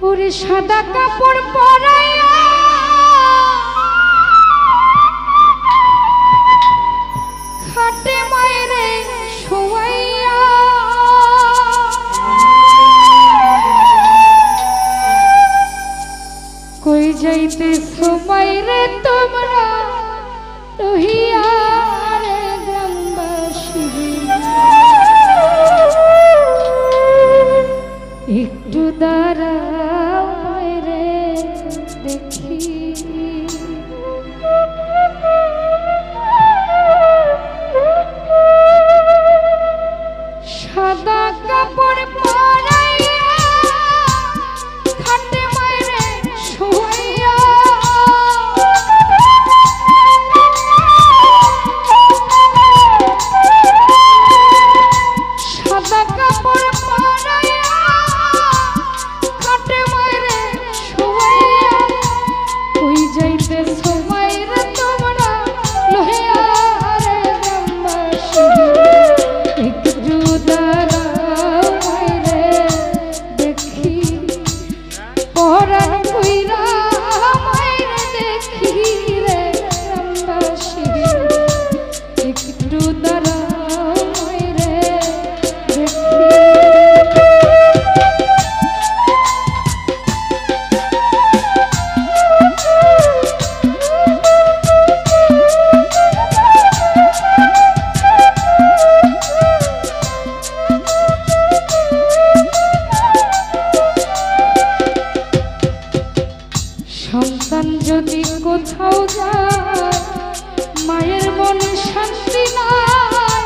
ওরে সাদা কাপড় পরাইয়া খাটে মায়েরে শোয়াইয়া কই যাইতেছো মায়েরে তোমরা রহিয়া রে গ্রামবাসী একটু দাঁড়াও মায়েরে দেখি সাদা কাপড় পরাইয়া খাটে মায়েরে শোয়াইয়া সাদা কাপড় পরাইয়া খাটে মায়েরে শোয়াইয়া কই যাইতেছো মায়েরে তোমরা লহিয়া রে গ্রামবাসী একটু দাঁড়াও মায়েরে দেখি পরাণ কইরা মায়েরে দেখি রে গ্রামবাসী একটু দাঁড়াও মায়েরে দেখি সন্তান যদি কোথাও যায় মায়ের মনে শান্তি নাই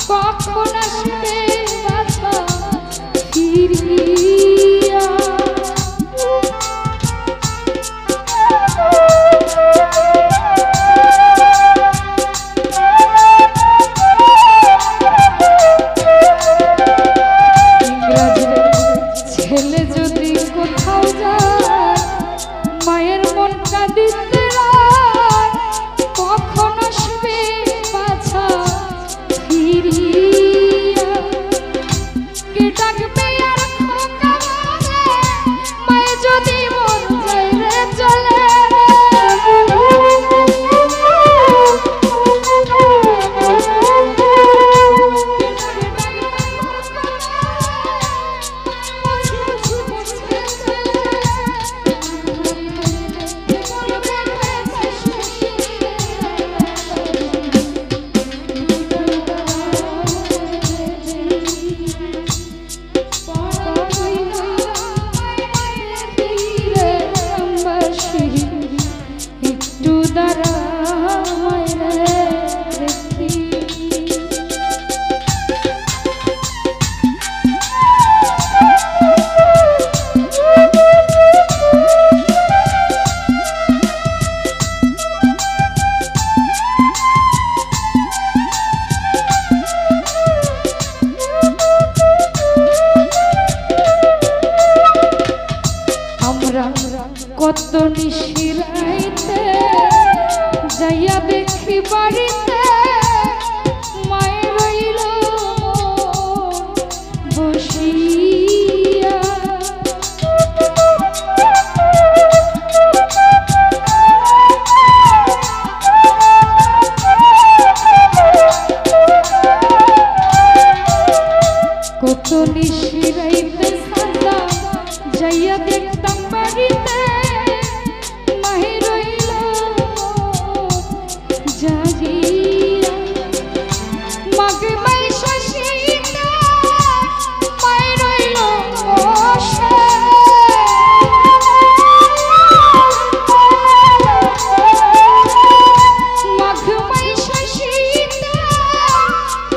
কখন আসবে বাছা ফিরিয়া ইংরাজির ছেলে যদি কোথাও যায় মায়ের মন কাঁদিতে রায় কখন আসবে বাছা ফিরিয়া কে ডাকবে আর খোকা বলে মায়ে যদি মন যায় রে চলে একটু দাঁড়াও মায়েরে দেখি আমরা কত নিশিরাইতে যাইয়া দেখি বাড়িতে মায়ের রইল বসিয়া কত নিশিরাইতে সাদা যাইয়া দেখতাম বাড়িতে মায়ের রইল জাগিয়া মাগে মাই শশীতে মায়ের রইল বসে মাঘ মাই শশীতে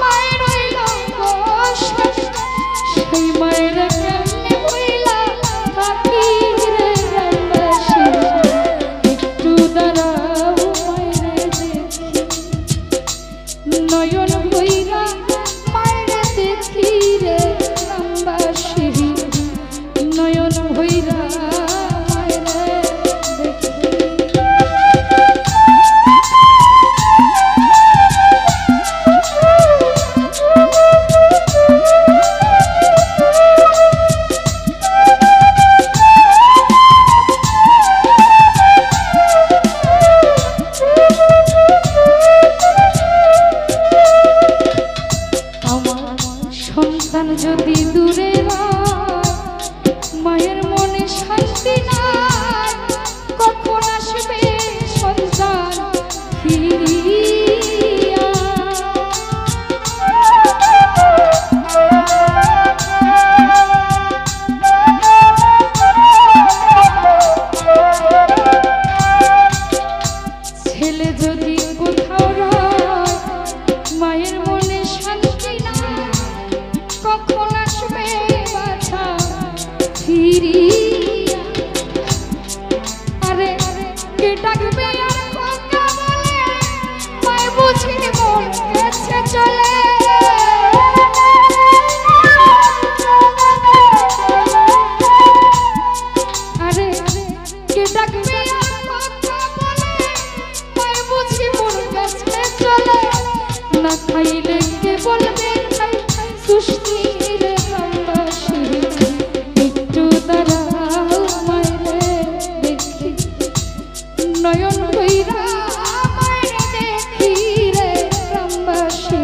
মায়ের রইল বসে সেই মায়ের কেমনে হইলা থাকি রে গ্রামবাসী একটু দাঁড়াও মায়েরে দেখি নয়ন ভইরা মায়েরে দেখি রে গ্রামবাসী নয়ন ভইরা মায়েরে দেখি ফিরিয়া। আরে কে ডাকবে আর খোকা বলে, মায় বুঝি মন গেছে চলে। আরে কে ডাকবে আর খোকা বলে, মায় বুঝি মন গেছে চলে। না খাইলে কে বলবে খাই সুষ্টি রে গ্রামবাসী, একটু দাঁড়াও মাইরে দেখি নয়ন কইরা মাইরে দেখি রে গ্রামবাসী,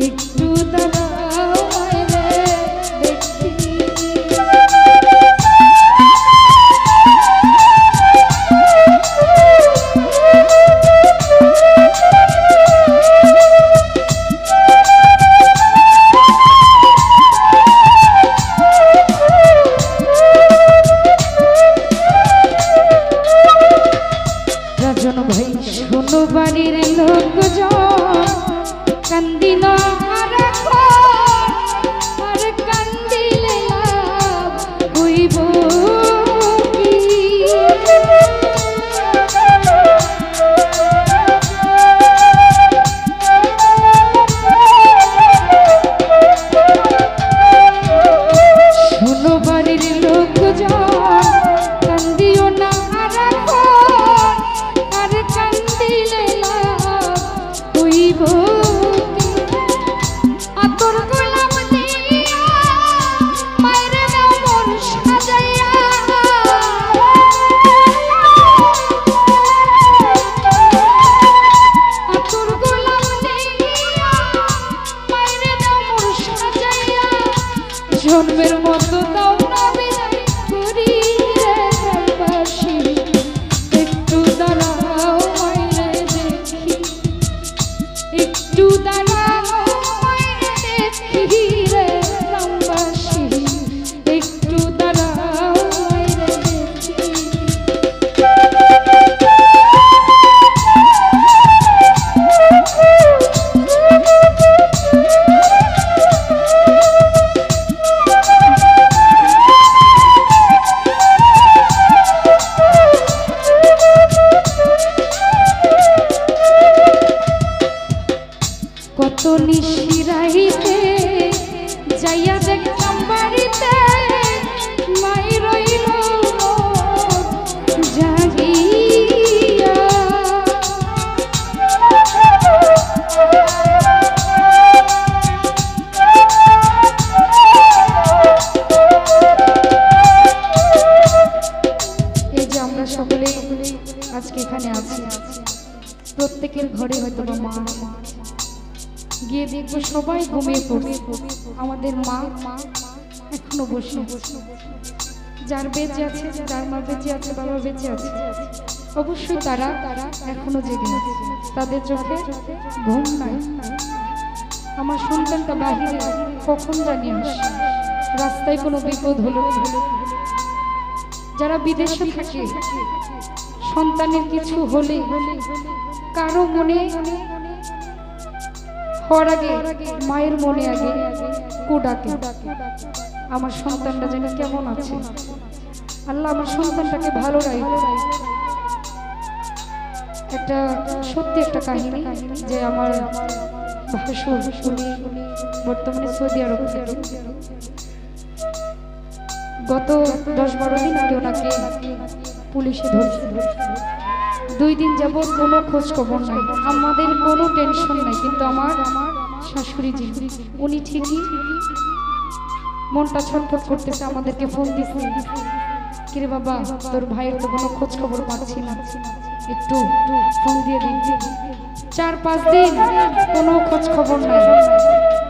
একটু দাঁড়াও মাইরে দেখি। রাজন ভাই শোনো বাড়ির লোকজন, কান্দি না আর কান্দিলে লাভ হইব কি? শোনো বাড়ির লোকজন, কান্দিও না আর কান্দিলে লাভ হইব কি? আতর গোলাপ দিয়া মাইরে দাও মোর সাজাইয়া। আতর গোলাপ দিয়া মাইরে দাও মোর সাজাইয়া। জন্মের মতো দাও না বিদায় করি রে গ্রামবাসী, একটু দাঁড়াও মাইরে দেখি, একটু দাঁড়াও মাইরে দেখি রে গ্রামবাসী, একটু দাঁড়াও মাইরে দেখি। কত নিশিরাইতে যাইয়া দেখলাম বাড়িতে, মাই রইল জাগিয়া। এই যে আমরা সকলে আজকে এখানে আছি, প্রত্যেকের ঘরে হয়তো বা মা, গিয়ে দেখবো সবাই ঘুমিয়ে পড়ে, আমাদের মা এখনো বসে। যার বেঁচে আছে, যার মা বেঁচে আছে, বাবা বেঁচে আছে, অবশ্যই তারা এখনো জেগে আছে, তাদের চোখে ঘুম নাই। আমার সন্তানটা বাহিরে কখন জানি আসে, রাস্তায় কোনো বিপদ হলো, যারা বিদেশে থাকে সন্তানের কিছু হলে কারো মনে হওয়ার আগে মায়ের মনে আগে কোডাকে আমার সন্তানটা যেন কেমন আছে, আল্লাহ আমার সন্তানটাকে ভালো রাখে। একটা সত্যি একটা কাহিনী, যে আমার ভাসুর উনি বর্তমানে সৌদি আরব থাকে। গত 10-12 দিন আগে ওনাকে পুলিশে ধরছে। 2 দিন যাবৎ কোনো খোঁজ খবর নাই, আমাদের কোনো টেনশন নাই, কিন্তু আমার শাশুড়ি জি উনি ঠিকই মনটা ছটফট করতেছে, আমাদেরকে ফোন দিচ্ছে, কিরে বাবা তোর ভাইয়ের তো কোনো খোঁজ খবর পাচ্ছি না, একটু ফোন দিয়ে দিন। 4-5 দিন কোনো খোঁজ খবর নাই।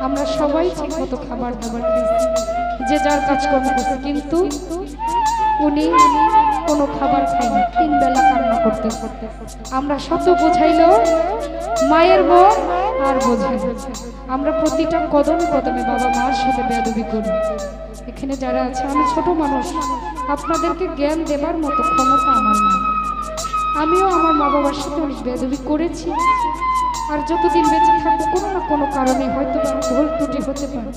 আমরা সবাই ঠিক মতো খাবার দাবার খেয়েছি, যে যার কাজকর্ম করছে, কিন্তু উনি কোনো খাবার খায়নি, 3 বেলা কান্না করতে করতে। আমরা শত বোঝাইলেও মায়ের মন আর বোঝাই। আমরা প্রতিটা কদমে কদমে বাবা মার সাথে বেয়াদবি করি। এখানে যারা আছে, আমি ছোট মানুষ, আপনাদেরকে জ্ঞান দেবার মতো ক্ষমতা আমার নাই। আমিও আমার মা বাবার সাথে অনেক বেয়াদবি করেছি, আর যতদিন বেঁচে থাকবো কোনো না কোনো কারণে হয়তো ভুল ত্রুটি হতে পারে।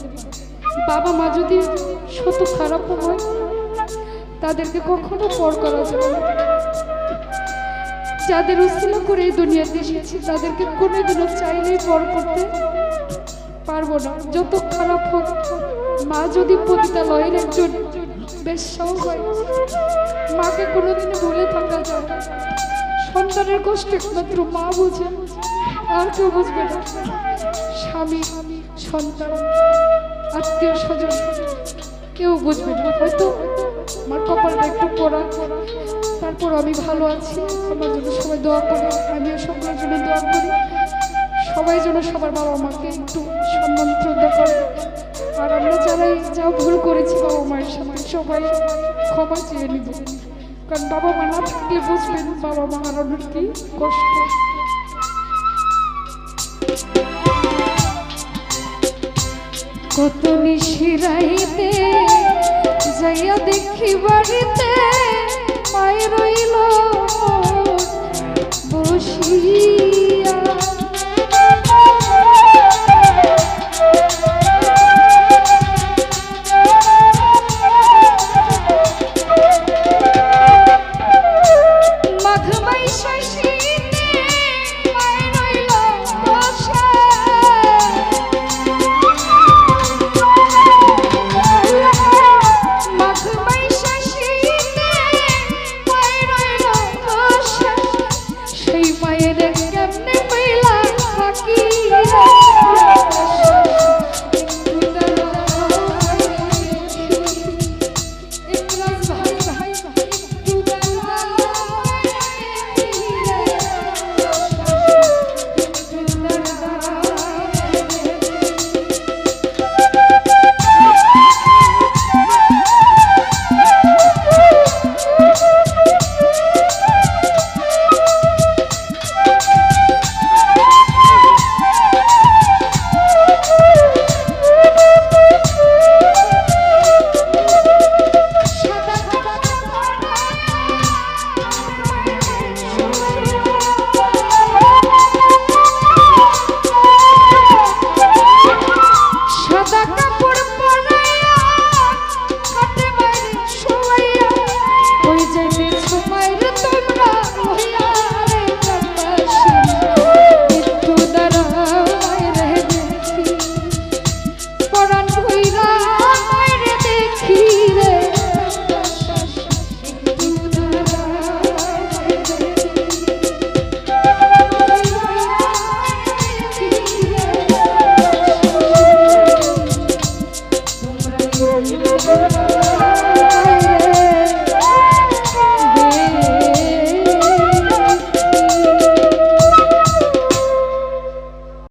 বাবা মা যদি শত খারাপও হয়, তাদেরকে কখনো পর করা যাবে না। যাদের উসিলা করে এই দুনিয়াতে এসেছি তাদেরকে কোনোদিনও চাইলেই পর করতে পারবো না। যত খারাপ হোক, মা যদি পতিতালয়ের একজন বেশ্যাও হয়, মাকে কোনোদিনও ভুলে থাকা যায় না। সন্তানের কষ্ট একমাত্র মা বুঝে, আর কেউ বুঝবে না। স্বামী, সন্তান, আত্মীয় স্বজন কেউ বুঝবে না। হয়তো আমার কপালটা একটু পোড়া, তারপর আমি ভালো আছি। আমার জন্য সবাই দোয়া করে, আমিও সকলের জন্য দোয়া করি। সবাই যেন সবার বাবা মাকে একটু সম্মান শ্রদ্ধা করে। আর আমরা যারাই যা ভুল করেছি বাবা মায়ের সাথে সবাই ক্ষমা চেয়ে নিব, কারণ বাবা মা না থাকলে বুঝবেন বাবা মা হারানোর কি কষ্ট। কত নিশিরাইতে যাইয়া দেখি বাড়িতে মায়ের রইল